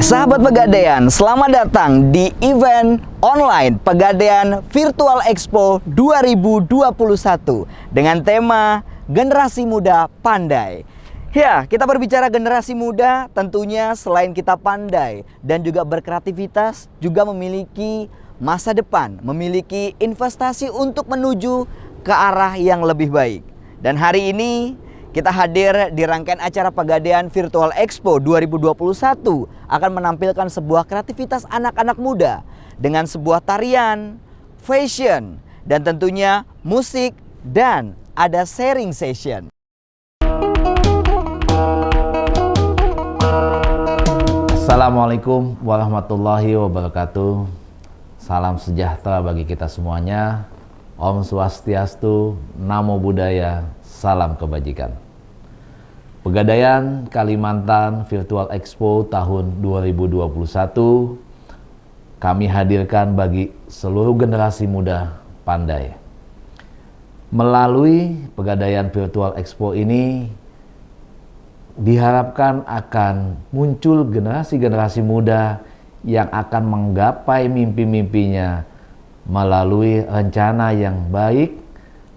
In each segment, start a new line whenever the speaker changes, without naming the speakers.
Sahabat Pegadaian, selamat datang di event online Pegadaian Virtual Expo 2021 dengan tema Generasi Muda Pandai. Ya, kita berbicara generasi muda, tentunya selain kita pandai dan juga berkreativitas, juga memiliki masa depan, memiliki investasi untuk menuju ke arah yang lebih baik. Dan hari ini kita hadir di rangkaian acara Pegadaian Virtual Expo 2021 akan menampilkan sebuah kreativitas anak-anak muda dengan sebuah tarian, fashion, dan tentunya musik, dan ada sharing session.
Assalamualaikum warahmatullahi wabarakatuh. Salam sejahtera bagi kita semuanya. Om Swastiastu, Namo Buddhaya, salam kebajikan. Pegadaian Kalimantan Virtual Expo tahun 2021 kami hadirkan bagi seluruh generasi muda pandai. Melalui Pegadaian Virtual Expo ini diharapkan akan muncul generasi-generasi muda yang akan menggapai mimpi-mimpinya melalui rencana yang baik,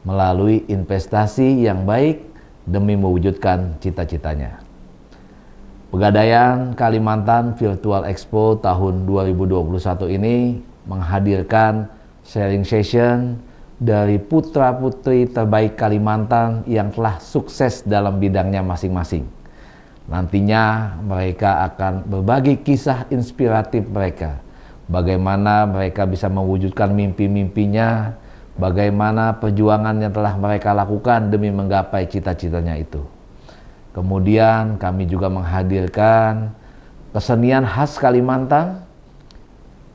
melalui investasi yang baik, demi mewujudkan cita-citanya. Pegadaian Kalimantan Virtual Expo tahun 2021 ini menghadirkan sharing session dari putra-putri terbaik Kalimantan yang telah sukses dalam bidangnya masing-masing. Nantinya mereka akan berbagi kisah inspiratif mereka, bagaimana mereka bisa mewujudkan mimpi-mimpinya, bagaimana perjuangan yang telah mereka lakukan demi menggapai cita-citanya itu. Kemudian kami juga menghadirkan kesenian khas Kalimantan,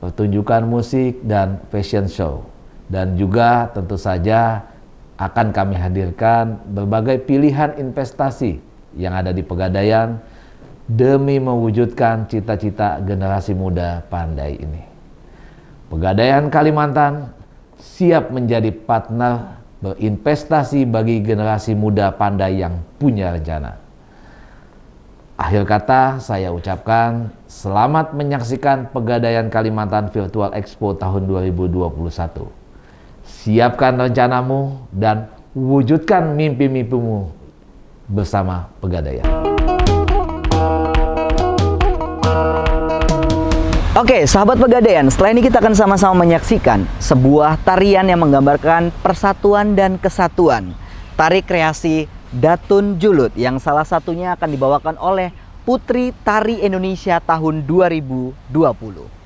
pertunjukan musik dan fashion show. Dan juga tentu saja akan kami hadirkan berbagai pilihan investasi yang ada di Pegadaian demi mewujudkan cita-cita generasi muda pandai ini. Pegadaian Kalimantan siap menjadi partner berinvestasi bagi generasi muda pandai yang punya rencana. Akhir kata saya ucapkan selamat menyaksikan Pegadaian Kalimantan Virtual Expo tahun 2021. Siapkan rencanamu dan wujudkan mimpi-mimpimu bersama Pegadaian.
Oke, sahabat Pegadaian, setelah ini kita akan sama-sama menyaksikan sebuah tarian yang menggambarkan persatuan dan kesatuan. Tari kreasi Datun Julut yang salah satunya akan dibawakan oleh Putri Tari Indonesia tahun 2020.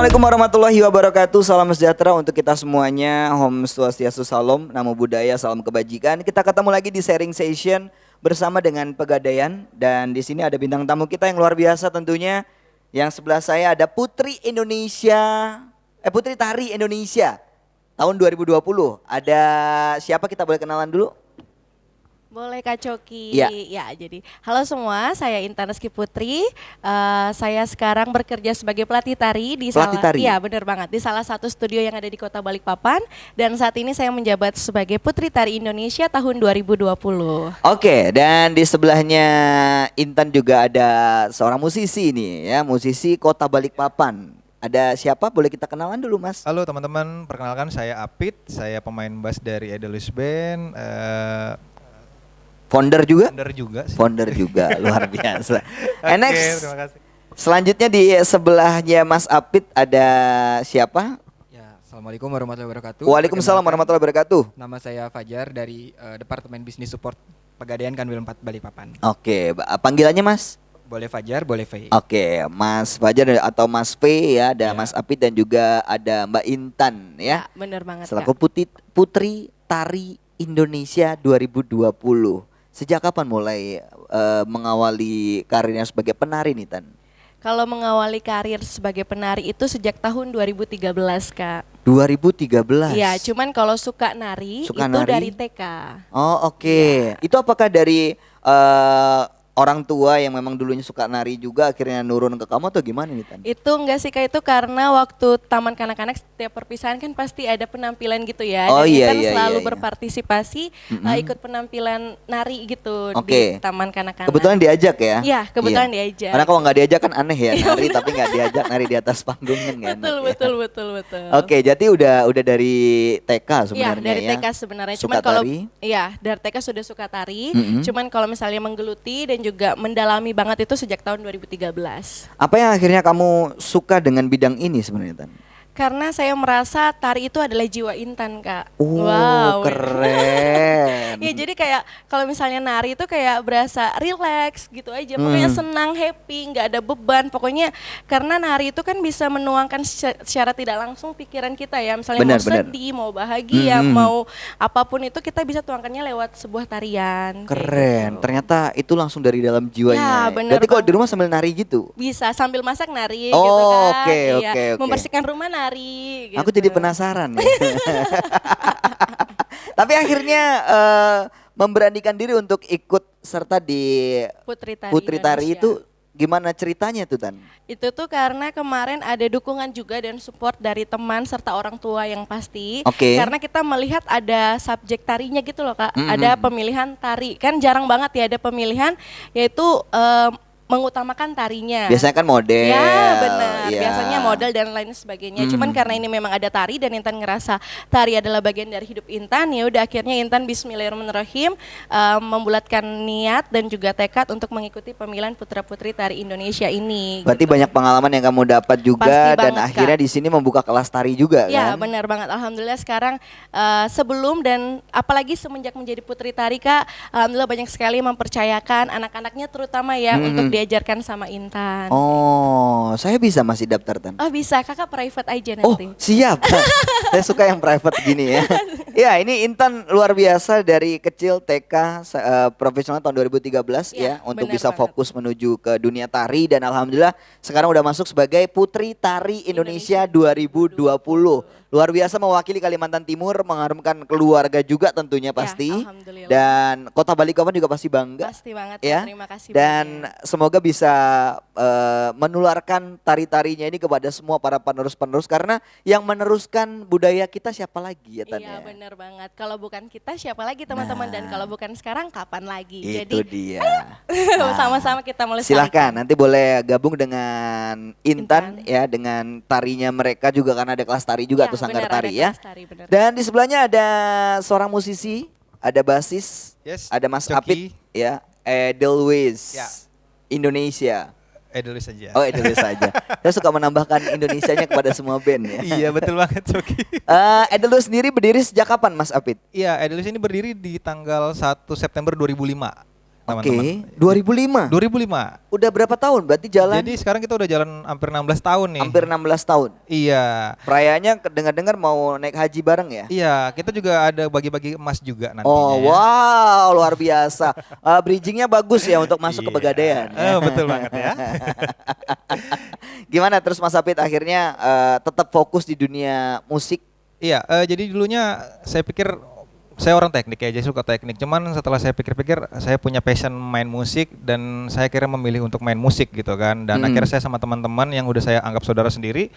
Assalamualaikum warahmatullahi wabarakatuh. Salam sejahtera untuk kita semuanya. Om Swastiastu, Salam, Namo Buddhaya, salam kebajikan. Kita ketemu lagi di sharing session bersama dengan Pegadaian, dan di sini ada bintang tamu kita yang luar biasa tentunya. Yang sebelah saya ada Putri Tari Indonesia tahun 2020. Ada siapa, kita boleh kenalan dulu?
Boleh Kak Coki.
Iya.
Ya, jadi halo semua, saya Intan Rizky Putri. Saya sekarang bekerja sebagai pelatih tari di
Pelatih tari?
Iya, benar banget, di salah satu studio yang ada di Kota Balikpapan, dan saat ini saya menjabat sebagai Putri Tari Indonesia tahun 2020.
Oke, dan di sebelahnya Intan juga ada seorang musisi nih ya, musisi Kota Balikpapan. Ada siapa? Boleh kita kenalan dulu, Mas?
Halo teman-teman, perkenalkan saya Apit, saya pemain bass dari Edelweiss Band,
Founder juga?
founder juga sih.
Luar biasa.
Oke,
Next,
terima kasih.
selanjutnya di sebelahnya Mas Apit ada siapa?
Ya, Assalamualaikum warahmatullahi wabarakatuh.
Waalaikumsalam
Perkenalkan,
warahmatullahi wabarakatuh.
Nama saya Fajar dari Departemen Bisnis Support Pegadaian Kanwil 4 Balikpapan.
Oke, panggilannya Mas?
Boleh Fajar, boleh Fei.
Oke, Mas Fajar atau Mas V ya, ada
Ya.
Mas Apit dan juga ada Mbak Intan ya.
Benar banget
Selaku
Kak.
Putri Tari Indonesia 2020. Sejak kapan mulai mengawali karirnya sebagai penari nih, Tan?
Kalau mengawali karir sebagai penari itu sejak tahun 2013 Kak.
2013.
Iya, cuman kalau suka nari
Suka
itu
nari?
dari TK.
Oh, oke. Itu apakah dari orang tua yang memang dulunya suka nari juga akhirnya nurun ke kamu atau gimana nih, Tan?
Itu enggak sih Kak, itu karena waktu taman kanak-kanak setiap perpisahan kan pasti ada penampilan gitu ya.
Oh,
Dan
iya,
Intan
iya,
selalu
iya, iya.
berpartisipasi ikut penampilan nari gitu
Oke.
di taman kanak-kanak.
Kebetulan diajak ya?
Iya, kebetulan diajak.
Karena kalau nggak diajak kan aneh ya,
Iya,
nari tapi nggak diajak nari di atas panggung kan nggak enak
betul,
ya.
betul.
Oke, jadi udah dari TK
Iya,
sebenarnya
dari
ya.
TK sebenarnya.
Suka
Cuman kalau
tari?
iya, dari TK sudah suka tari.
Mm-mm.
Cuman kalau misalnya menggeluti dan juga mendalami banget itu sejak tahun 2013.
Apa yang akhirnya kamu suka dengan bidang ini sebenarnya, Tan?
Karena saya merasa tari itu adalah jiwa Intan, Kak.
Keren.
Ya jadi kayak kalau misalnya nari itu kayak berasa relax gitu aja, pokoknya senang, happy, nggak ada beban. Pokoknya karena nari itu kan bisa menuangkan secara tidak langsung pikiran kita ya. Misalnya
Benar,
mau
benar.
sedih, mau bahagia, mau apapun itu kita bisa tuangkannya lewat sebuah tarian. kayak
Keren.
gitu.
Ternyata itu langsung dari dalam jiwanya.
Ya, benar
Berarti kalau di
banget.
rumah sambil nari gitu.
Bisa sambil masak nari
Oh,
gitu kan.
oke,
Iya.
oke.
Membersihkan rumah nari gitu.
Aku jadi penasaran. Tapi akhirnya memberanikan diri untuk ikut serta di
Putri
Tari
Indonesia.
itu gimana ceritanya tuh, Tan?
Itu tuh karena kemarin ada dukungan juga dan support dari teman serta orang tua yang pasti.
Oke.
Karena kita melihat ada subjek tarinya gitu loh Kak. Ada pemilihan tari. Kan jarang banget ya ada pemilihan yaitu mengutamakan tarinya.
Biasanya kan model.
Ya benar,
ya.
biasanya model dan lain sebagainya. Cuman karena ini memang ada tari dan Intan ngerasa tari adalah bagian dari hidup Intan, ya udah akhirnya Intan Bismillahirrahmanirrahim membulatkan niat dan juga tekad untuk mengikuti pemilihan putra-putri tari Indonesia ini.
Berarti
gitu.
banyak pengalaman yang kamu dapat juga
Pasti
dan
banget,
akhirnya
Kak.
di sini membuka kelas tari juga
Ya
kan?
benar banget, alhamdulillah sekarang sebelum dan apalagi semenjak menjadi putri tari Kak, alhamdulillah banyak sekali mempercayakan anak-anaknya terutama ya untuk diajarkan sama Intan.
Oh, saya bisa masih daftar, Tan?
Oh bisa, kakak private aja
Oh,
nanti.
siap. Saya suka yang private gini ya. Ya, ini Intan luar biasa dari kecil TK profesional tahun 2013 ya
Ya,
untuk
benar
bisa
banget.
fokus menuju ke dunia tari dan alhamdulillah sekarang udah masuk sebagai Putri Tari Indonesia 2020. Luar biasa mewakili Kalimantan Timur, mengharumkan keluarga juga tentunya pasti.
alhamdulillah.
Dan Kota Balikpapan juga pasti bangga.
Pasti banget
Ya.
terima kasih
Dan
banyak.
semoga bisa menularkan tari-tarinya ini kepada semua para penerus-penerus karena yang meneruskan budaya kita siapa lagi ya, Tan?
Iya
ya?
benar banget. Kalau bukan kita siapa lagi teman-teman, dan kalau bukan sekarang kapan lagi?
Itu
Jadi
dia.
sama-sama kita melestarikan.
Silahkan nanti boleh gabung dengan Intan ya, dengan tarinya mereka juga karena ada kelas tari juga
Ya,
tuh Sanggar
benar, ada
Tari ya.
kelas tari, benar.
Dan di sebelahnya ada seorang musisi, ada basis,
Yes,
ada Mas
Coki.
Apit ya, Edelweiss
Ya.
Indonesia.
Edelweiss saja.
Oh, Edelweiss saja. Saya suka menambahkan Indonesianya kepada semua band ya.
Iya, betul banget Coki.
Edelweiss sendiri berdiri sejak kapan Mas Apit?
Iya, Edelweiss ini berdiri di tanggal 1 September 2005. teman-teman.
2005.
2005.
Udah berapa tahun berarti jalan?
Jadi sekarang kita udah jalan hampir 16 tahun nih.
Hampir 16 tahun.
Iya.
Perayaannya dengar-dengar mau naik haji bareng ya?
Iya, kita juga ada bagi-bagi emas juga nantinya.
Oh,
ya.
wow, luar biasa. Bridgingnya bagus ya untuk masuk ke
Iya.
Pegadaian.
Betul banget ya.
Gimana terus Mas Apit akhirnya tetap fokus di dunia musik?
Iya, jadi dulunya saya pikir saya orang teknik ya, jadi suka teknik. Cuman setelah saya pikir-pikir, saya punya passion main musik dan saya kira memilih untuk main musik gitu kan. Dan akhirnya saya sama teman-teman yang udah saya anggap saudara sendiri,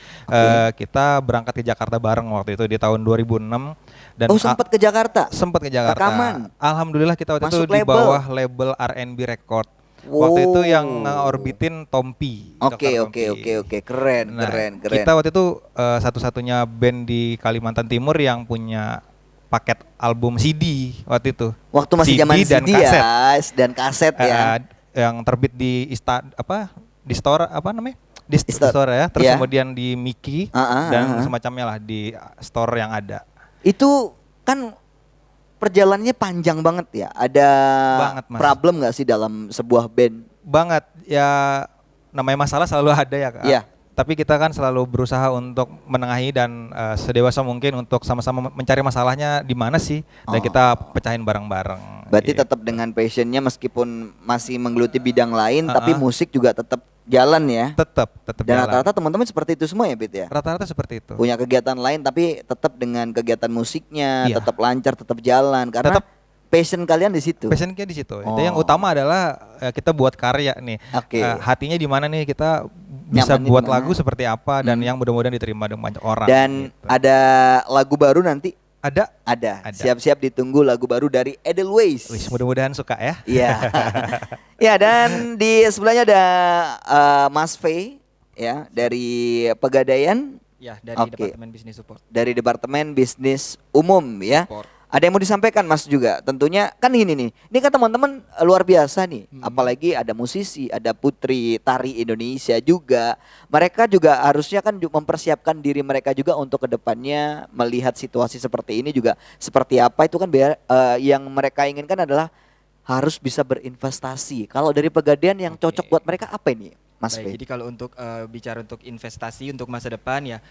kita berangkat ke Jakarta bareng waktu itu di tahun 2006. Dan
Sempat ke Jakarta?
sempat ke Jakarta.
Rekaman?
Alhamdulillah kita waktu
Masuk
itu di
label?
bawah label R&B Record. Waktu itu yang orbitin Tompi.
Oke,
Dr.
oke,
Tompi.
oke, oke, keren,
Nah,
keren.
kita waktu itu satu-satunya band di Kalimantan Timur yang punya paket album CD waktu itu.
Waktu masih zaman
dan
CD
kaset.
ya, dan kaset ya.
Yang terbit di di store apa namanya? Di
Store.
store ya, terus
Iya.
kemudian di Mickey dan semacamnya lah di store yang ada.
Itu kan perjalanannya panjang banget ya. Ada
Banget, Mas.
problem nggak sih dalam sebuah band?
Banget ya, namanya masalah selalu ada ya Kak.
Iya.
Tapi kita kan selalu berusaha untuk menengahi dan sedewasa mungkin untuk sama-sama mencari masalahnya di mana sih dan kita pecahin bareng-bareng.
Berarti
Gitu.
tetap dengan passionnya meskipun masih menggeluti bidang lain, tapi musik juga tetap jalan ya.
tetap
Dan
jalan.
rata-rata teman-teman seperti itu semua ya, Bit ya.
Rata-rata seperti itu.
Punya kegiatan lain tapi tetap dengan kegiatan musiknya
Iya.
tetap lancar, tetap jalan karena
Tetap
passion kalian di situ.
passionnya di situ.
Oh.
Dan yang utama adalah kita buat karya nih.
Oke.
Hatinya di mana nih, kita bisa
Nyamannya
buat
di mana?
lagu seperti apa dan yang mudah-mudahan diterima dengan banyak orang.
Dan
gitu.
ada lagu baru nanti.
Ada.
Ada.
Ada.
Siap-siap ditunggu lagu baru dari Edelweiss.
Wih, mudah-mudahan suka ya.
Iya. Ya, dan di sebelahnya ada Mas V ya dari Pegadaian,
Ya, dari
Oke.
Departemen Bisnis Support.
dari Departemen Bisnis Umum ya.
Support.
Ada yang mau disampaikan Mas juga? Tentunya kan gini nih. Ini kan teman-teman luar biasa nih. Apalagi ada musisi, ada putri tari Indonesia juga. Mereka juga harusnya kan mempersiapkan diri mereka juga untuk kedepannya melihat situasi seperti ini juga seperti apa itu kan yang mereka inginkan adalah harus bisa berinvestasi. Kalau dari Pegadaian yang cocok buat mereka apa ini, Mas
Baik,
V?
jadi kalau untuk bicara untuk investasi untuk masa depan ya,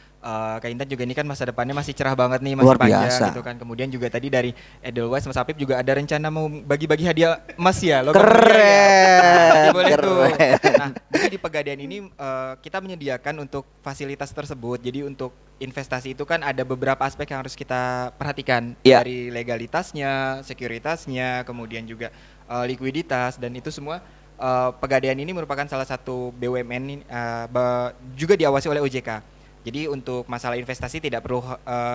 Kak Intan juga ini kan masa depannya masih cerah banget nih, masih
Luar
panjang
biasa.
gitu kan. Kemudian juga tadi dari Edelweiss Mas Apip juga ada rencana mau bagi-bagi hadiah emas ya, logam mulia ya.
Keren,
Boleh tuh.
keren.
Nah, jadi di Pegadaian ini kita menyediakan untuk fasilitas tersebut. Jadi untuk investasi itu kan ada beberapa aspek yang harus kita perhatikan,
Iya.
dari legalitasnya, sekuritasnya, kemudian juga likuiditas, dan itu semua Pegadaian ini merupakan salah satu BUMN juga diawasi oleh OJK. Jadi untuk masalah investasi tidak perlu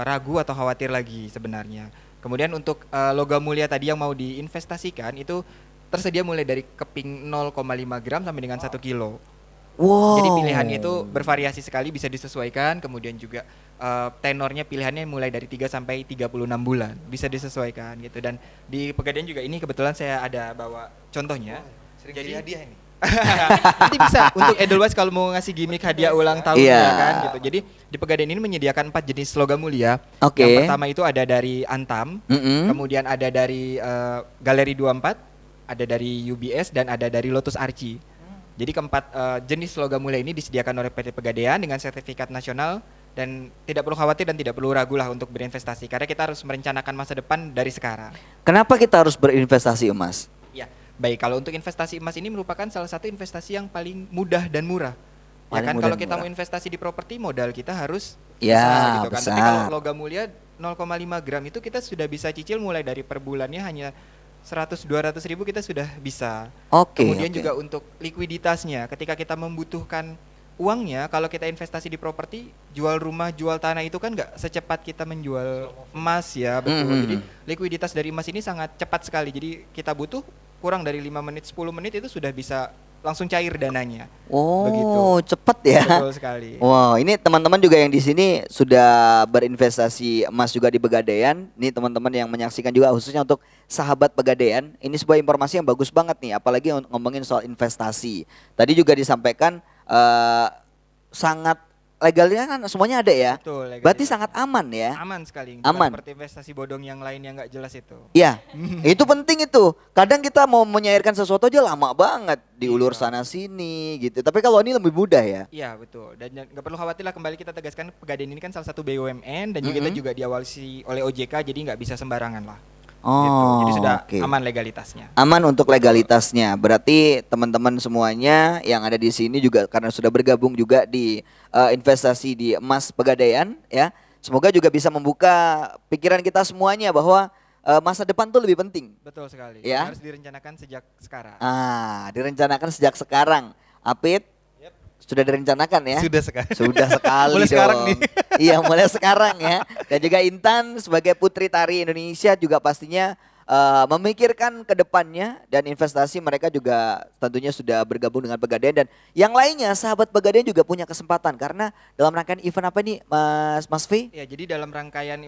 ragu atau khawatir lagi sebenarnya. Kemudian untuk logam mulia tadi yang mau diinvestasikan itu tersedia mulai dari keping 0,5 gram sampai dengan 1 kilo.
Wow.
Jadi pilihannya itu bervariasi sekali, bisa disesuaikan. Kemudian juga tenornya pilihannya mulai dari 3 sampai 36 bulan, bisa disesuaikan gitu. Dan di Pegadaian juga ini kebetulan saya ada bawa contohnya. Jadi
hadiah ini.
nanti bisa untuk Edelweiss kalau mau ngasih gimmick hadiah ulang tahun
Iya.
ya kan gitu. Jadi di Pegadaian ini menyediakan 4 jenis logam mulia.
Oke.
Yang pertama itu ada dari Antam,
Mm-mm.
kemudian ada dari Galeri 24, ada dari UBS, dan ada dari Lotus Archie. Jadi keempat jenis logam mulia ini disediakan oleh PT Pegadaian dengan sertifikat nasional, dan tidak perlu khawatir dan tidak perlu ragu lah untuk berinvestasi karena kita harus merencanakan masa depan dari sekarang.
Kenapa kita harus berinvestasi emas?
Ya, baik, kalau untuk investasi emas ini merupakan salah satu investasi yang paling mudah dan murah. Ya
Paling
kan,
mudah
kalau
dan
kita
murah.
mau investasi di properti modal kita harus
Ya,
besar gitu kan. Tapi
besar.
kalau logam mulia 0,5 gram itu kita sudah bisa cicil mulai dari per bulannya hanya 100-200 ribu kita sudah bisa.
Oke.
Kemudian
oke.
juga untuk likuiditasnya, ketika kita membutuhkan uangnya, kalau kita investasi di properti, jual rumah, jual tanah itu kan nggak secepat kita menjual emas ya, betul.
Mhm.
Jadi likuiditas dari emas ini sangat cepat sekali. Jadi kita butuh kurang dari 5 menit, 10 menit itu sudah bisa langsung cair dananya.
Oh,
Begitu.
cepet ya.
Betul sekali.
Wow, ini teman-teman juga yang di sini sudah berinvestasi emas juga di Pegadaian. Ini teman-teman yang menyaksikan juga khususnya untuk sahabat Pegadaian. Ini sebuah informasi yang bagus banget nih, apalagi ngomongin soal investasi. Tadi juga disampaikan sangat legalnya kan semuanya ada ya.
Betul, legalitas.
Berarti sangat aman ya.
Aman sekali. Bukan
Aman.
seperti investasi bodong yang lain yang nggak jelas itu.
Iya, itu penting itu. Kadang kita mau menyairkan sesuatu aja lama banget diulur
Iya.
sana sini gitu. Tapi kalau ini lebih mudah ya.
Iya betul. Dan nggak perlu khawatir lah, kembali kita tegaskan Pegadaian ini kan salah satu BUMN dan juga kita juga diawasi oleh OJK, jadi nggak bisa sembarangan lah. Gitu. Jadi sudah
oke.
aman legalitasnya.
Aman untuk legalitasnya. Berarti teman-teman semuanya yang ada di sini juga karena sudah bergabung juga di investasi di emas Pegadaian ya. Semoga juga bisa membuka pikiran kita semuanya bahwa masa depan tuh lebih penting.
Betul sekali.
Ya.
Harus direncanakan sejak sekarang.
Direncanakan sejak sekarang. Apit, sudah direncanakan ya?
Sudah sekali.
Sudah sekali
Mulai
dong.
sekarang nih.
Iya, mulai sekarang ya. Dan juga Intan sebagai putri tari Indonesia juga pastinya memikirkan ke depannya, dan investasi mereka juga tentunya sudah bergabung dengan Pegadaian, dan yang lainnya sahabat Pegadaian juga punya kesempatan karena dalam rangkaian event apa nih Mas V?
Ya, jadi dalam rangkaian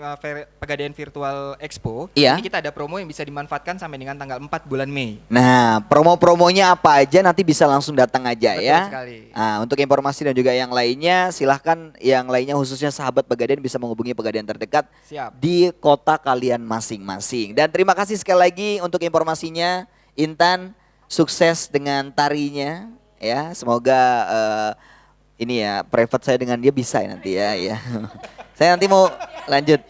Pegadaian Virtual Expo,
Iya.
ini kita ada promo yang bisa dimanfaatkan sampai dengan tanggal 4 bulan Mei.
Nah, promo-promonya apa aja nanti bisa langsung datang aja
Betul
ya.
sekali.
Nah, untuk informasi dan juga yang lainnya silahkan, yang lainnya khususnya sahabat Pegadaian bisa menghubungi Pegadaian terdekat
Siap.
di kota kalian masing-masing. Dan terima kasih sekali lagi untuk informasinya Intan, sukses dengan tarinya ya. Semoga ini ya private saya dengan dia bisa ya nanti ya. Saya nanti mau lanjut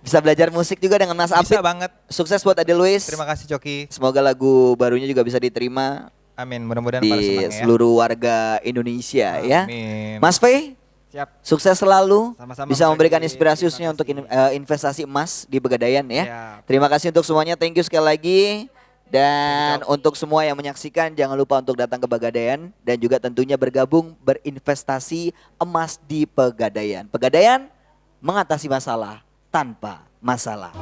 bisa belajar musik juga dengan Mas Apit.
Bisa banget.
Sukses buat Ade Luis.
Terima kasih Coki.
Semoga lagu barunya juga bisa diterima
Amin. Mudah-mudahan pada
di
senang ya.
seluruh warga Indonesia ya.
Amin.
Mas Faye,
Siap.
sukses selalu.
Sama-sama,
Bisa
Mas
memberikan
Adi.
inspirasi
Terima
khususnya untuk
kasih.
investasi emas di Pegadaian ya.
Siap.
Terima kasih untuk semuanya. Thank you sekali lagi. Dan untuk semua yang menyaksikan, jangan lupa untuk datang ke Pegadaian dan juga tentunya bergabung berinvestasi emas di Pegadaian. Pegadaian mengatasi masalah tanpa masalah.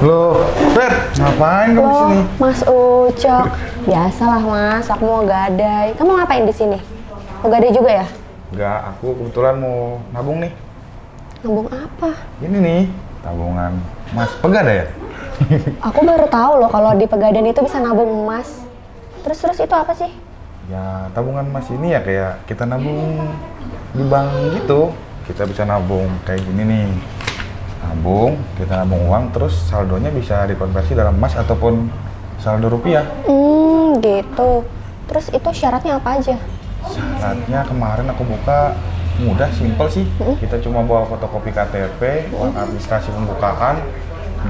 Loh, Fred, ngapain kamu di
Loh,
sini?
Mas Ucok. Biasalah Mas, aku mau gadai. Kamu ngapain di sini? Mau gadai juga ya?
Enggak, aku kebetulan mau nabung nih.
Nabung apa?
Ini nih, tabungan Mas Pegadaian.
Aku baru tahu loh kalau di Pegadaian itu bisa nabung emas. Terus itu apa sih?
Ya, tabungan Mas ini ya kayak kita nabung di bank gitu. Kita bisa nabung kayak gini nih. Nabung, kita nabung uang, terus saldonya bisa dikonversi dalam emas ataupun saldo rupiah.
Gitu. Terus itu syaratnya apa aja?
Syaratnya kemarin aku buka mudah, simple sih. Kita cuma bawa fotokopi KTP, uang administrasi pembukaan,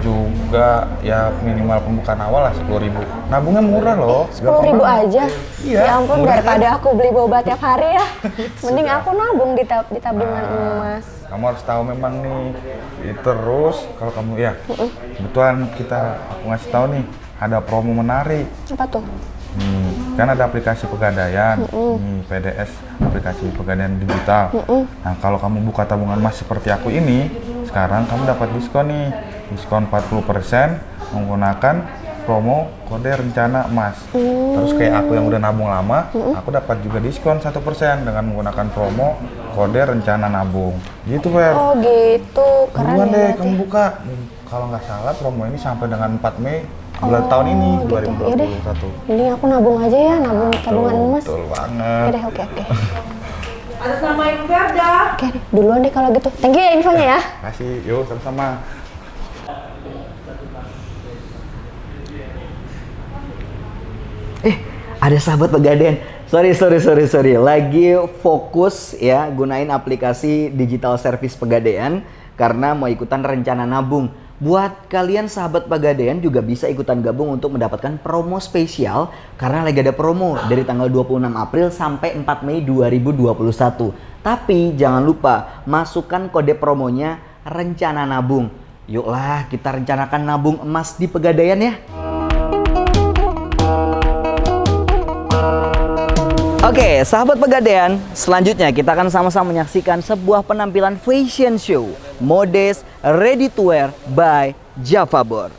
juga ya minimal pembukaan awal lah 10.000. Nabungnya murah loh.
10.000 aja?
Iya,
Ya ampun,
murah
daripada
kan?
aku beli boba tiap hari ya. Mending
Sudah.
aku nabung di tabungan
Nah,
emas.
kamu harus tahu memang nih. Terus kalau kamu ya, kebetulan aku ngasih tahu nih, ada promo menarik.
Apa tuh?
Nih, kan ada aplikasi Pegadaian, nih PDS, aplikasi Pegadaian digital. Nah, kalau kamu buka tabungan emas seperti aku ini, sekarang kamu dapat diskon nih, diskon 40% menggunakan promo kode rencana emas. Terus kayak aku yang udah nabung lama, aku dapat juga diskon 1% dengan menggunakan promo kode rencana nabung. Gitu, Fer.
Oh gitu, keren
Buruan
ya
deh
berarti.
kamu buka. Kalau nggak salah promo ini sampai dengan 4 Mei bulan tahun ini,
gitu. Yaudah,
2021.
mending aku nabung aja ya, nabung tabungan emas.
Betul banget.
Oke deh, oke. Atas nama Ibu Ferda. Oke deh, duluan deh kalau gitu. Thank you ya infonya ya.
Kasih, yuk sama-sama.
Ada sahabat Pegadaian. Sorry. Lagi fokus ya gunain aplikasi digital service Pegadaian karena mau ikutan rencana nabung. Buat kalian sahabat Pegadaian juga bisa ikutan gabung untuk mendapatkan promo spesial karena lagi ada promo dari tanggal 26 April sampai 4 Mei 2021. Tapi jangan lupa masukkan kode promonya rencana nabung. Yuklah kita rencanakan nabung emas di Pegadaian ya. Oke, sahabat Pegadaian, selanjutnya kita akan sama-sama menyaksikan sebuah penampilan fashion show Modest Ready to Wear by Javabor.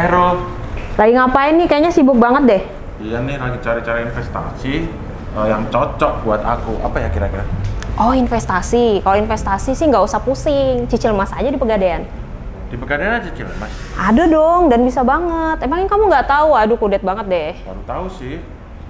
Rul.
Lagi ngapain nih? Kayaknya sibuk banget deh.
Iya nih, lagi cari-cari investasi yang cocok buat aku. Apa ya kira-kira?
Oh, investasi. Kalau investasi sih nggak usah pusing. Cicil emas aja di Pegadaian.
Di Pegadaian aja cicil, Mas.
Ada dong, dan bisa banget. Emangnya kamu nggak tahu? Aduh, kudet banget deh.
Baru tahu sih.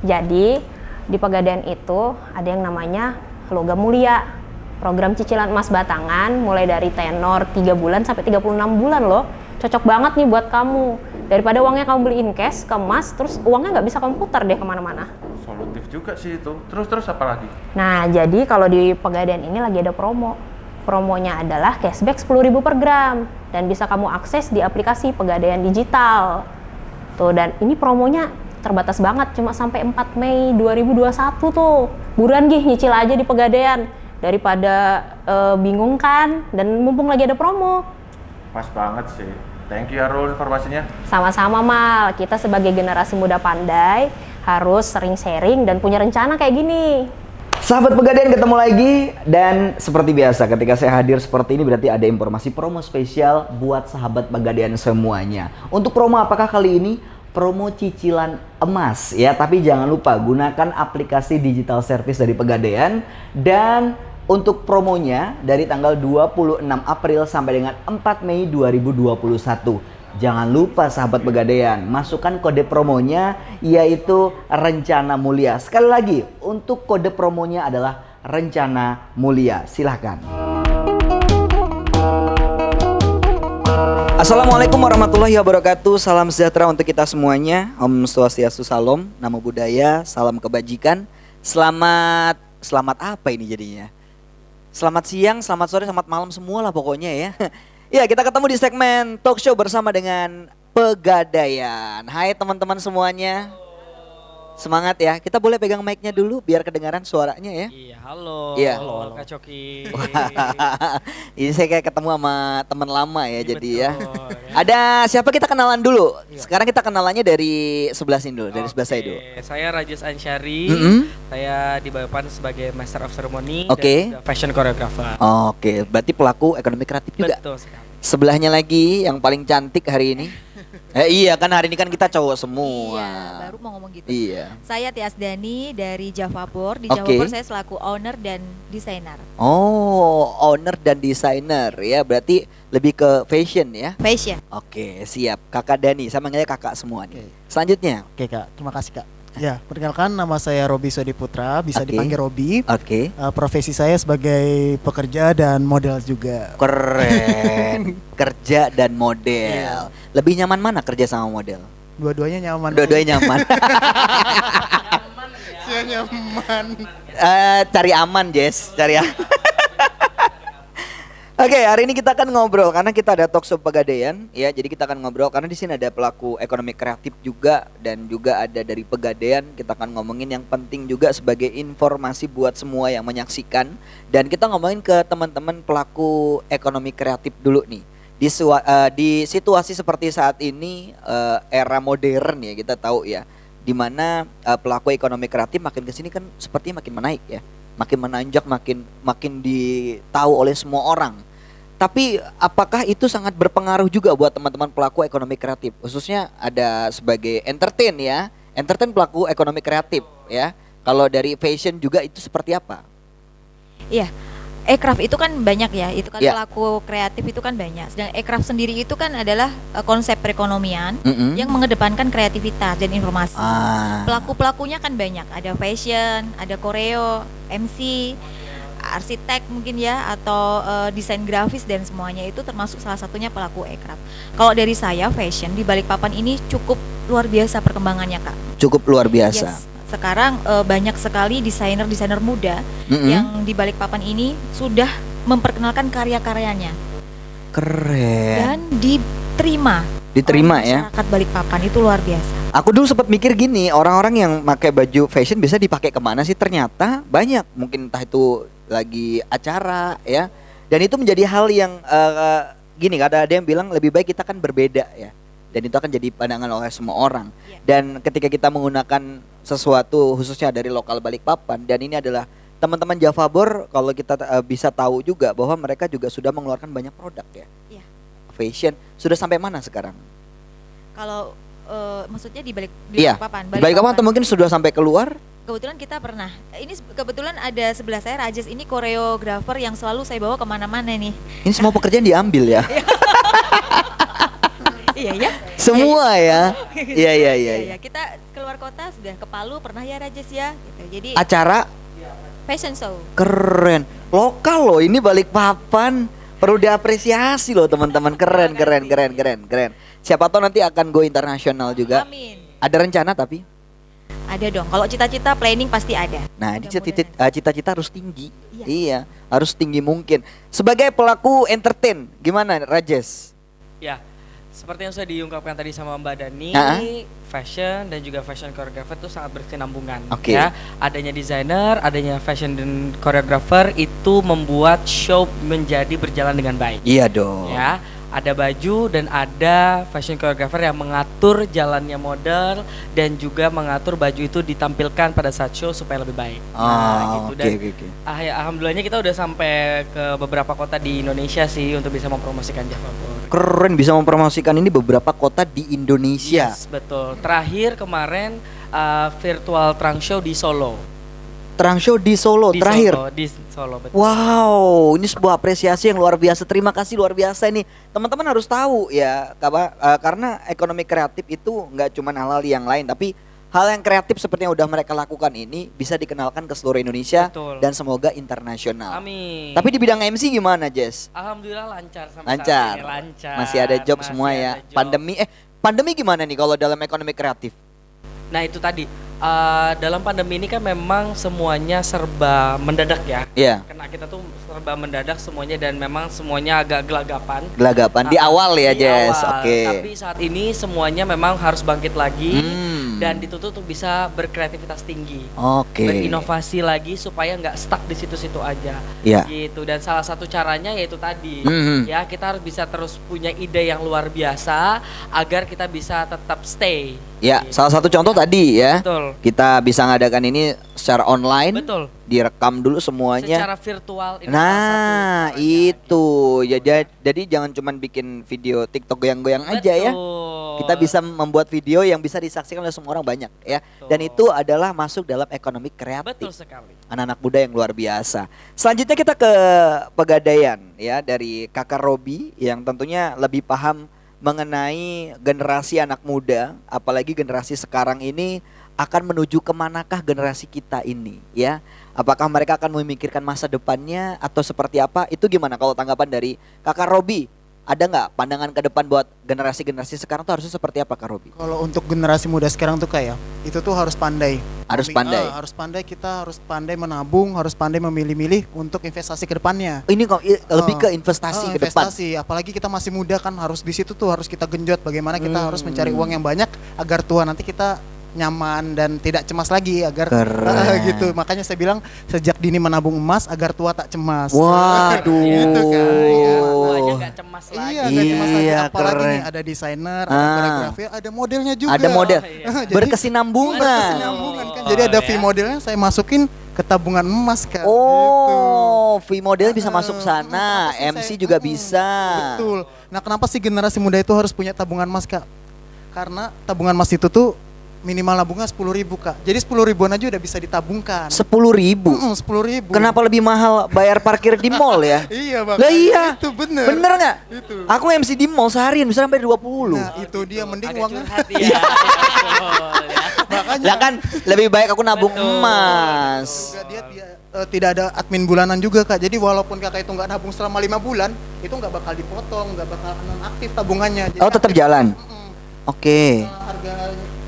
Jadi, di Pegadaian itu ada yang namanya Logam Mulia. Program cicilan emas batangan mulai dari tenor 3 bulan sampai 36 bulan loh. Cocok banget nih buat kamu. Daripada uangnya kamu beliin cash ke emas, terus uangnya nggak bisa kamu putar deh kemana-mana.
Solutif juga sih itu. Terus apa lagi?
Nah, jadi kalau di Pegadaian ini lagi ada promo. Promonya adalah cashback 10.000 per gram. Dan bisa kamu akses di aplikasi Pegadaian Digital. Tuh, dan ini promonya terbatas banget, cuma sampai 4 Mei 2021 tuh. Buruan gih, nyicil aja di Pegadaian. Daripada bingung kan, dan mumpung lagi ada promo.
Pas banget sih. Thank you ya Rul informasinya.
Sama-sama Mal, kita sebagai generasi muda pandai harus sering sharing dan punya rencana kayak gini.
Sahabat Pegadaian, ketemu lagi, dan seperti biasa ketika saya hadir seperti ini berarti ada informasi promo spesial buat sahabat Pegadaian semuanya. Untuk promo apakah kali ini? Promo cicilan emas ya, tapi jangan lupa gunakan aplikasi digital service dari Pegadaian. Dan untuk promonya dari tanggal 26 April sampai dengan 4 Mei 2021. Jangan lupa sahabat Pegadaian, masukkan kode promonya yaitu Rencana Mulia. Sekali lagi, untuk kode promonya adalah Rencana Mulia. Silahkan. Assalamualaikum warahmatullahi wabarakatuh. Salam sejahtera untuk kita semuanya. Om Swastiastu, Salam, Namo Buddhaya, salam kebajikan. Selamat apa ini jadinya? Selamat siang, selamat sore, selamat malam semua lah pokoknya ya. Ya, kita ketemu di segmen talk show bersama dengan Pegadaian. Hai teman-teman semuanya. Semangat ya. Kita boleh pegang mic-nya dulu biar kedengaran suaranya ya.
Iya, halo.
Iya.
Halo, Kak Coki.
Ini saya kayak ketemu sama teman lama ya,
Iya,
jadi ya.
betul, ya.
Ada siapa, kita kenalan dulu.
Iya.
Sekarang kita kenalannya dari sebelah sini dulu, dari sebelah saya dulu.
Saya Rajes Ansyari.
Mm-mm.
Saya dibawakan sebagai Master of Ceremony
Oke.
dan juga Fashion Choreographer.
Oke, berarti pelaku ekonomi kreatif juga.
Betul sekali.
Sebelahnya lagi yang paling cantik hari ini. Iya kan, hari ini kan kita cowok semua.
Iya, baru mau ngomong gitu.
Iya.
Saya Tias Dani dari Javapor. Di
Oke.
Javapor saya selaku owner dan desainer.
Oh, owner dan desainer ya, berarti lebih ke fashion ya.
Fashion.
Oke, siap. Kakak Dani, saya manggilnya kakak semua nih. Selanjutnya.
Oke Kak, terima kasih Kak. Ya, perkenalkan nama saya Robi Sodi Putra, bisa
Oke.
dipanggil Robi.
Oke.
Profesi saya sebagai pekerja dan model juga.
Keren. Kerja dan model. Lebih nyaman mana kerja sama model?
Dua-duanya nyaman.
Dua-duanya nyaman.
Saya nyaman.
Cari aman, Jess. Cari aman. Oke, hari ini kita akan ngobrol karena kita ada talk show Pegadaian ya. Jadi kita akan ngobrol karena di sini ada pelaku ekonomi kreatif juga dan juga ada dari Pegadaian. Kita akan ngomongin yang penting juga sebagai informasi buat semua yang menyaksikan, dan kita ngomongin ke teman-teman pelaku ekonomi kreatif dulu nih. Di situasi seperti saat ini, era modern ya, kita tahu ya, dimana pelaku ekonomi kreatif makin kesini kan sepertinya makin menaik ya, makin menanjak, makin ditahu oleh semua orang. Tapi apakah itu sangat berpengaruh juga buat teman-teman pelaku ekonomi kreatif, khususnya ada sebagai entertain pelaku ekonomi kreatif ya. Kalau dari fashion juga itu seperti apa?
Iya. Aircraft itu kan banyak ya, itu kan
Iya.
pelaku kreatif itu kan banyak. Sedang aircraft sendiri itu kan adalah konsep perekonomian
Mm-mm.
yang mengedepankan kreativitas dan informasi.
Ah.
Pelaku-pelakunya kan banyak, ada fashion, ada koreo, MC, arsitek mungkin ya, atau desain grafis dan semuanya itu termasuk salah satunya pelaku aircraft. Kalau dari saya, fashion di Balikpapan ini cukup luar biasa perkembangannya, Kak.
Cukup luar biasa.
Yes. Sekarang banyak sekali desainer-desainer muda
Mm-mm.
yang di Balikpapan ini sudah memperkenalkan karya-karyanya
Keren.
dan diterima oleh
Ya.
masyarakat Balikpapan. Itu luar biasa.
Aku dulu sempat mikir gini, orang-orang yang pakai baju fashion bisa dipakai kemana sih? Ternyata banyak, mungkin entah itu lagi acara ya. Dan itu menjadi hal yang gini, ada yang bilang lebih baik kita kan berbeda ya. Dan itu akan jadi pandangan oleh semua orang.
Iya.
Dan ketika kita menggunakan sesuatu khususnya dari lokal Balikpapan, dan ini adalah teman-teman Javapor, kalau kita bisa tahu juga bahwa mereka juga sudah mengeluarkan banyak produk ya.
Iya.
Fashion sudah sampai mana sekarang?
Kalau maksudnya di balik
Iya.
papan.
Di balik papan atau mungkin sudah sampai keluar?
Kebetulan kita pernah. Ini kebetulan ada sebelah saya Rajes, ini koreografer yang selalu saya bawa kemana-mana nih.
Ini semua pekerjaan diambil ya?
Iya ya.
Semua ya? Iya, iya, iya.
Iya, kita keluar kota sudah ke Palu pernah ya Rajes ya. Gitu. Jadi
Acara
fashion show.
keren. Lokal loh, ini balik papan. Perlu diapresiasi loh teman-teman. Keren, keren, keren, keren, keren. Siapa tahu nanti akan go internasional juga.
Amin.
Ada rencana tapi?
Ada dong. Kalau cita-cita planning pasti ada.
Nah, ini
Mudah-mudahan.
cita-cita harus tinggi.
Iya.
Iya, harus tinggi mungkin. Sebagai pelaku entertain, gimana Rajes?
Ya, seperti yang sudah diungkapkan tadi sama Mbak Dani, fashion dan juga fashion choreographer itu sangat berkesinambungan.
Oke.
Ya, adanya desainer, adanya fashion dan choreographer itu membuat show menjadi berjalan dengan baik.
Iya dong.
Ya, ada baju dan ada fashion choreographer yang mengatur jalannya model dan juga mengatur baju itu ditampilkan pada saat show supaya lebih baik.
Oh,
gitu.
oke,
Dan
oke.
alhamdulillahnya kita udah sampai ke beberapa kota di Indonesia sih untuk bisa mempromosikan Java Board.
Keren bisa mempromosikan ini beberapa kota di Indonesia.
Yes, betul. Terakhir kemarin virtual trunk show di Solo.
Trunk show di Solo
Di
terakhir.
Solo, di Solo, betul.
Wow, ini sebuah apresiasi yang luar biasa. Terima kasih luar biasa ini. Teman-teman harus tahu ya, karena ekonomi kreatif itu nggak cuma hal-hal yang lain, tapi hal yang kreatif seperti yang udah mereka lakukan ini bisa dikenalkan ke seluruh Indonesia.
Betul.
Dan semoga internasional.
Amin.
Tapi di bidang MC gimana, Jess?
Alhamdulillah lancar sampai
Lancar.
saat ini. Lancar.
Masih ada job
Masih
semua
ada
ya.
job.
Pandemi gimana nih kalau dalam ekonomi kreatif?
Nah itu tadi dalam pandemi ini kan memang semuanya serba mendadak ya.
Iya.
Karena kita tuh serba mendadak semuanya dan memang semuanya agak gelagapan.
Gelagapan di awal ya,
Di
Jess.
awal.
Oke.
Tapi saat ini semuanya memang harus bangkit lagi
Hmm.
dan dituntut untuk bisa berkreativitas tinggi.
Oke.
Berinovasi lagi supaya nggak stuck di situ-situ aja.
Iya.
Gitu. Dan salah satu caranya yaitu tadi
Mhm.
ya kita harus bisa terus punya ide yang luar biasa agar kita bisa tetap stay.
Ya,
Gitu.
salah satu contoh tadi ya.
Betul.
Kita bisa ngadakan ini secara online.
Betul.
Direkam dulu semuanya.
Secara virtual ini salah
Nah,
satu caranya,
itu.
gitu.
Jadi jangan cuman bikin video TikTok goyang-goyang aja ya.
Betul.
Kita bisa membuat video yang bisa disaksikan oleh semua orang banyak ya. Dan itu adalah masuk dalam ekonomi kreatif.
Betul sekali.
Anak-anak muda yang luar biasa. Selanjutnya kita ke Pegadaian ya dari Kakak Robi yang tentunya lebih paham mengenai generasi anak muda, apalagi generasi sekarang ini akan menuju kemanakah generasi kita ini ya. Apakah mereka akan memikirkan masa depannya atau seperti apa? Itu gimana kalau tanggapan dari Kakak Robi? Ada nggak pandangan ke depan buat generasi-generasi sekarang tuh harusnya seperti apa Kak Robi?
Kalau untuk generasi muda sekarang tuh kayak itu tuh harus pandai.
Harus pandai.
Harus pandai, kita harus pandai menabung, harus pandai memilih-milih untuk investasi ke depannya.
Ini kok lebih ke investasi ke depan.
Investasi, apalagi kita masih muda kan harus di situ tuh harus kita genjot bagaimana kita harus mencari uang yang banyak agar tua nanti kita nyaman dan tidak cemas lagi agar gitu. Makanya saya bilang sejak dini menabung emas agar tua tak cemas.
Waduh.
Gitu kan. Ya.
Semuanya nggak cemas lagi.
Iya, nggak cemas lagi.
Iya,
Apalagi
keren.
nih ada desainer, ada koreografer, ada modelnya juga.
Ada model.
Jadi,
Berkesinambungan.
berkesinambungan kan. Jadi ada fee modelnya saya masukin ke tabungan emas Kak.
Oh, fee model bisa masuk sana,
kenapa sih
MC
saya-
juga bisa.
Betul. Nah, kenapa sih generasi muda itu harus punya tabungan emas, Kak? Karena tabungan emas itu tuh minimal nabungnya 10.000 Kak. Jadi 10 ribuan aja udah bisa ditabungkan.
10.000.
10.000.
Kenapa lebih mahal bayar parkir di mall ya?
Iya Bang.
Lah iya.
Itu bener.
Bener nggak?
Itu.
Aku MC di mall seharian bisa sampai 20.
Nah, itu dia mending
Agak
uangnya.
curhat ya. Betul, ya.
Makanya
Lah kan lebih baik aku nabung
Betul.
emas.
juga dia tidak ada admin bulanan juga Kak. Jadi walaupun Kakak itu nggak nabung selama 5 bulan, itu nggak bakal dipotong, nggak bakal nonaktif tabungannya. Jadi
Oh, tetap
aktif.
jalan. Oke.
Harga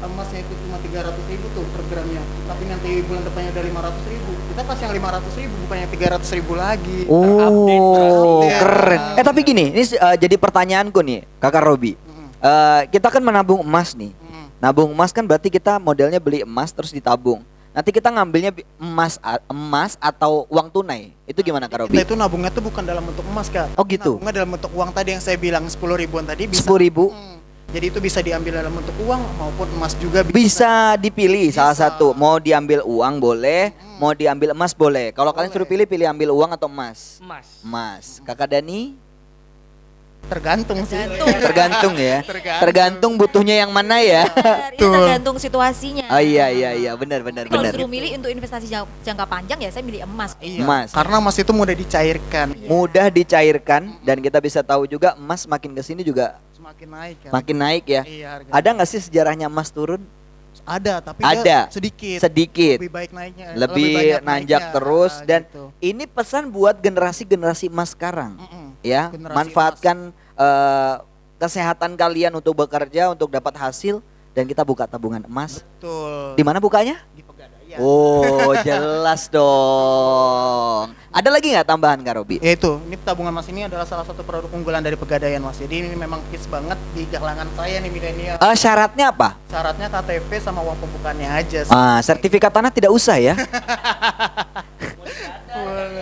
emasnya itu cuma 300.000 tuh per gramnya. Tapi nanti bulan depannya ada 500.000. Kita kasih yang 500.000 bukannya 300.000 lagi.
Oh,
terupdate.
keren. Tapi gini, ini jadi pertanyaanku nih, Kakak Robi. Kita kan menabung emas nih. Nabung emas kan berarti kita modelnya beli emas terus ditabung. Nanti kita ngambilnya emas atau uang tunai. Itu gimana Kak Robi?
Kita itu nabungnya tuh bukan dalam bentuk emas Kak.
Oh, gitu.
Nabungnya dalam bentuk uang tadi yang saya bilang 10 ribuan tadi bisa.
10.000
Jadi itu bisa diambil dalam bentuk uang maupun emas juga
bisa dipilih salah
Bisa.
satu. Mau diambil uang boleh, mau diambil emas boleh. Kalau kalian suruh pilih ambil uang atau emas?
Emas.
Emas. Kakak Dani?
Tergantung sih.
Tergantung ya.
Tergantung.
Tergantung butuhnya yang mana ya.
Benar, ini tergantung situasinya.
Oh iya benar.
Tapi kalau disuruh milih untuk investasi jangka panjang ya saya milih emas.
Iya.
Emas.
Karena emas itu mudah dicairkan.
Mudah dicairkan dan kita bisa tahu juga emas makin kesini juga
Semakin naik kan.
makin naik ya.
Iya, harganya.
Ada nggak sih sejarahnya emas turun?
Ada, tapi
Ada.
dia sedikit.
Sedikit.
Lebih baik naiknya.
Lebih
banyak
nanjak
naiknya.
terus dan
Gitu.
ini pesan buat generasi-generasi emas sekarang. Ya,
Generasi
manfaatkan kesehatan kalian untuk bekerja, untuk dapat hasil dan kita buka tabungan emas.
Betul.
Di mana bukanya?
Di Pegadaian.
Oh, jelas dong. Ada lagi nggak tambahan Kak Robi?
Ya itu, ini tabungan emas ini adalah salah satu produk unggulan dari Pegadaian Mas. Jadi ini memang hits banget di kalangan saya nih milenial.
Syaratnya apa?
Syaratnya KTP sama uang pembukaannya aja sih.
Sertifikat tanah tidak usah ya?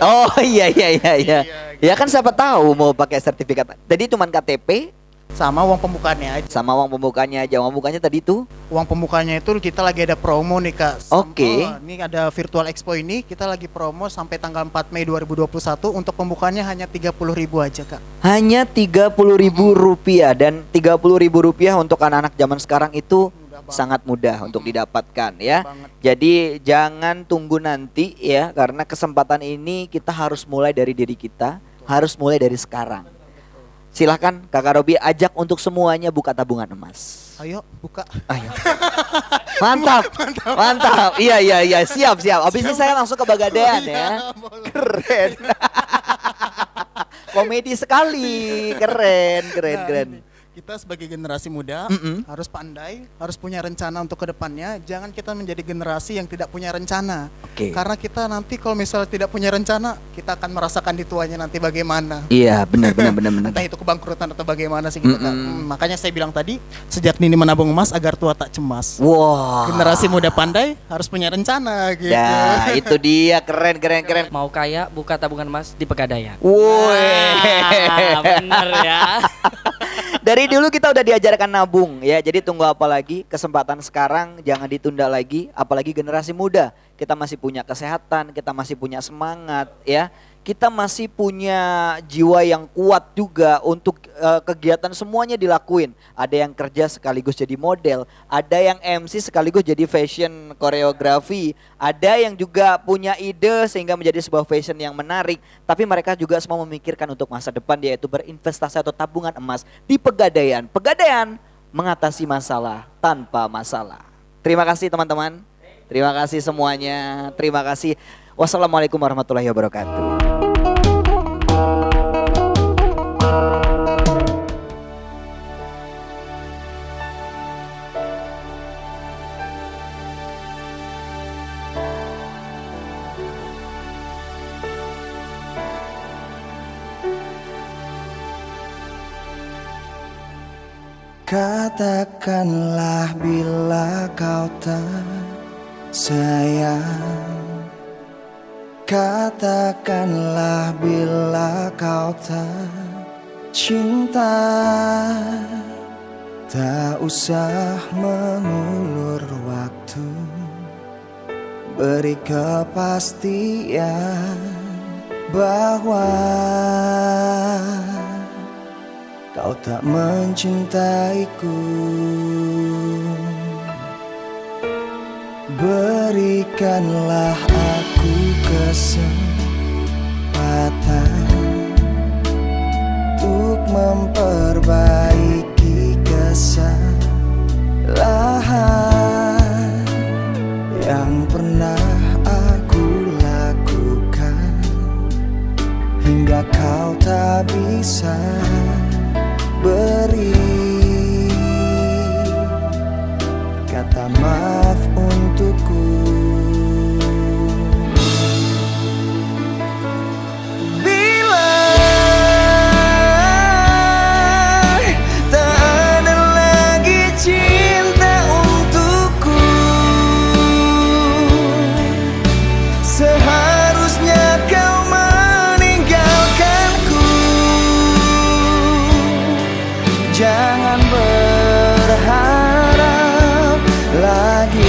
Oh iya. Ya kan siapa tahu mau pakai sertifikat. Tadi cuma KTP
Sama uang pembukaannya aja.
sama uang pembukaannya aja. Uang pembukaannya tadi tuh
Uang pembukaannya itu kita lagi ada promo nih Kak.
Oke.
Ini ada Virtual Expo ini kita lagi promo sampai tanggal 4 Mei 2021 untuk pembukaannya hanya 30.000 aja Kak.
hanya Rp30.000 dan Rp30.000 untuk anak-anak zaman sekarang itu sangat mudah untuk didapatkan ya. Jadi jangan tunggu nanti ya karena kesempatan ini kita harus mulai dari diri kita, harus mulai dari sekarang. Silahkan Kakak Robi ajak untuk semuanya buka tabungan emas.
Ayo buka.
Ayo. Mantap. Iya. Siap. Abis ini saya langsung ke Pegadaian ya. Keren. Komedi sekali. Keren.
Kita sebagai generasi muda harus pandai, harus punya rencana untuk kedepannya. Jangan kita menjadi generasi yang tidak punya rencana.
Oke.
Karena kita nanti kalau misalnya tidak punya rencana, kita akan merasakan di tuanya nanti bagaimana.
Iya, benar.
Entah itu kebangkrutan atau bagaimana sih gitu kan. Makanya saya bilang tadi, sejak dini menabung emas agar tua tak cemas.
Wah.
Generasi muda pandai harus punya rencana gitu.
Ya, itu dia keren.
Mau kaya buka tabungan emas di Pegadaian.
Woi.
Bener ya.
Dari dulu kita udah diajarkan nabung ya. Jadi tunggu apa lagi? Kesempatan sekarang jangan ditunda lagi, apalagi generasi muda. Kita masih punya kesehatan, kita masih punya semangat ya. Kita masih punya jiwa yang kuat juga untuk kegiatan semuanya dilakuin. Ada yang kerja sekaligus jadi model, ada yang MC sekaligus jadi fashion koreografi, ada yang juga punya ide sehingga menjadi sebuah fashion yang menarik. Tapi mereka juga semua memikirkan untuk masa depan yaitu berinvestasi atau tabungan emas di Pegadaian. Pegadaian mengatasi masalah tanpa masalah. Terima kasih teman-teman. Terima kasih semuanya. Terima kasih. Wassalamualaikum warahmatullahi wabarakatuh.
Katakanlah bila kau tak sayang, katakanlah bila kau tak cinta. Tak usah mengulur waktu, beri kepastian bahwa kau tak mencintaiku. Berikanlah aku kesempatan untuk memperbaiki kesalahan yang pernah aku lakukan hingga kau tak bisa beri kata maaf untukku. Bila tak ada lagi cinta untukku, seharusnya kau meninggalkanku. Jangan berharap lagi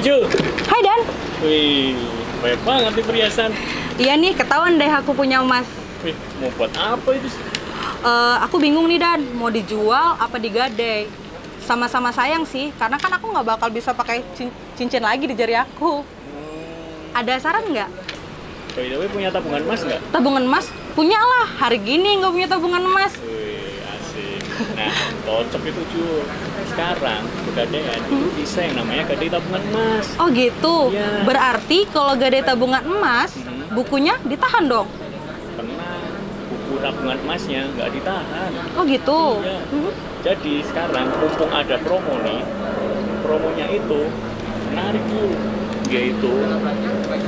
Hai Ju.
Hai Dan.
Wih, banyak banget nih perhiasan.
Iya nih, ketahuan deh aku punya emas.
Wih, mau buat apa itu?
Aku bingung nih Dan, mau dijual apa digadai? Sama-sama sayang sih, karena kan aku nggak bakal bisa pakai cincin lagi di jari aku. Ada saran nggak?
By the way, punya tabungan emas nggak?
Tabungan emas? Punya lah, hari gini nggak punya tabungan emas.
Wih, asik. Nah, cocok itu Ju. Sekarang pegadaian itu bisa yang namanya gadai tabungan emas.
Oh gitu?
Iya.
Berarti kalau gadai tabungan emas, bukunya ditahan dong?
Tenang, buku tabungan emasnya nggak ditahan.
Oh gitu?
Iya. Jadi sekarang mumpung ada promo nih, promonya itu menarik tuh, yaitu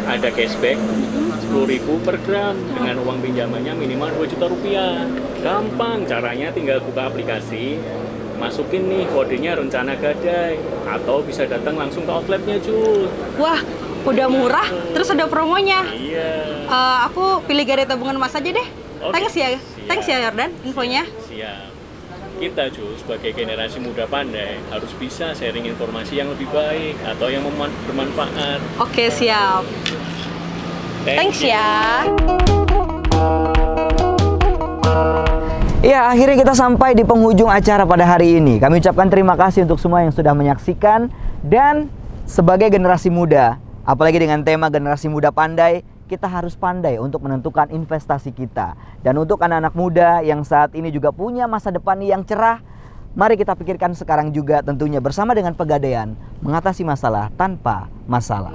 ada cashback 10.000 per gram dengan uang pinjamannya minimal 2 juta rupiah. Gampang caranya, tinggal buka aplikasi, masukin nih kodenya rencana gadai, atau bisa datang langsung ke outletnya Jul.
Wah, udah murah, terus ada promonya.
Iya.
Aku pilih gadai tabungan emas aja deh.
Oke,
Thanks ya Yordan infonya.
Siap. Kita Jul sebagai generasi muda pandai harus bisa sharing informasi yang lebih baik atau yang bermanfaat.
Oke, siap. Thanks ya.
Ya, akhirnya kita sampai di penghujung acara pada hari ini. Kami ucapkan terima kasih untuk semua yang sudah menyaksikan. Dan sebagai generasi muda, apalagi dengan tema generasi muda pandai, kita harus pandai untuk menentukan investasi kita. Dan untuk anak-anak muda yang saat ini juga punya masa depan yang cerah, mari kita pikirkan sekarang juga tentunya bersama dengan Pegadaian mengatasi masalah tanpa masalah.